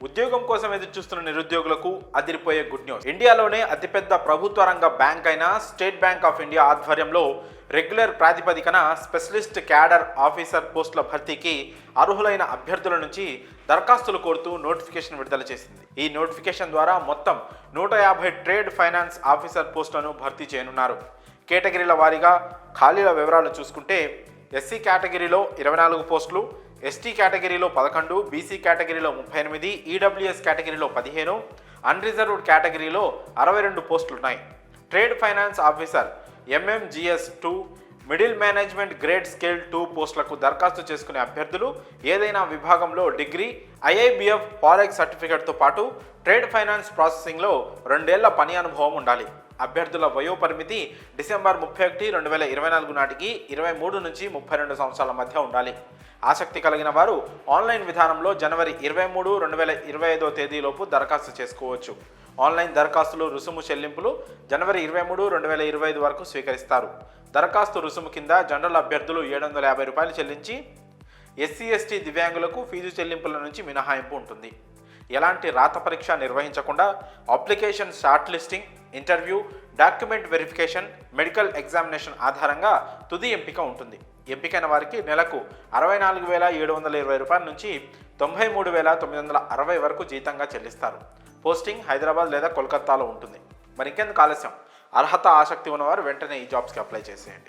ఉద్యోగం కోసం ఎదురు చూస్తున్న నిరుద్యోగులకు అదిరిపోయే గుడ్ న్యూస్. ఇండియాలోనే అతిపెద్ద ప్రభుత్వ రంగ బ్యాంక్ అయిన స్టేట్ బ్యాంక్ ఆఫ్ ఇండియా ఆధ్వర్యంలో రెగ్యులర్ ప్రాతిపదికన స్పెషలిస్ట్ క్యాడర్ ఆఫీసర్ పోస్టుల భర్తీకి అర్హులైన అభ్యర్థుల నుంచి దరఖాస్తులు కోరుతూ నోటిఫికేషన్ విడుదల చేసింది. ఈ నోటిఫికేషన్ ద్వారా మొత్తం 150 ట్రేడ్ ఫైనాన్స్ ఆఫీసర్ పోస్టులను భర్తీ చేయనున్నారు. కేటగిరీల వారీగా ఖాళీల వివరాలు చూసుకుంటే ఎస్సీ కేటగిరీలో 24 పోస్టులు, ఎస్టీ కేటగిరీలో 11, బీసీ కేటగిరీలో 38, ఈడబ్ల్యూఎస్ కేటగిరీలో 15, అన్రిజర్వ్డ్ కేటగిరీలో 62 పోస్టులున్నాయి. Trade finance officer MMGS 2, middle management grade scale 2 పోస్టులకు దరఖాస్తు చేసుకునే అభ్యర్థులు ఏదైనా విభాగంలో డిగ్రీ, ఐఐబిఎఫ్ ఫారెక్స్ సర్టిఫికేట్తో పాటు ట్రేడ్ ఫైనాన్స్ ప్రాసెసింగ్లో 2 ఏళ్ల పని అనుభవం ఉండాలి. అభ్యర్థుల వయో పరిమితి డిసెంబర్ 31, 2024 నాటికి 23 నుంచి 32 సంవత్సరాల మధ్య ఉండాలి. ఆసక్తి కలిగిన వారు ఆన్లైన్ విధానంలో జనవరి 23, 2025 తేదీలోపు దరఖాస్తు చేసుకోవచ్చు. ఆన్లైన్ దరఖాస్తులు రుసుము చెల్లింపులు జనవరి 23, 2025 వరకు స్వీకరిస్తారు. దరఖాస్తు రుసుము కింద జనరల్ అభ్యర్థులు 750 రూపాయలు చెల్లించి ఎస్సీ ఎస్టీ దివ్యాంగులకు ఫీజు చెల్లింపుల నుంచి మినహాయింపు ఉంటుంది. ఎలాంటి రాత పరీక్ష నిర్వహించకుండా application short listing, interview, document verification, medical examination ఆధారంగా తుది ఎంపిక ఉంటుంది. ఎంపికైన వారికి నెలకు 64,720 రూపాయల నుంచి 93,960 వరకు జీతంగా చెల్లిస్తారు. పోస్టింగ్ హైదరాబాద్ లేదా కోల్కతాలో ఉంటుంది. మరి ఇంకెందుకు ఆలస్యం? అర్హత ఆసక్తి ఉన్నవారు వెంటనే ఈ జాబ్స్కి అప్లై చేసేయండి.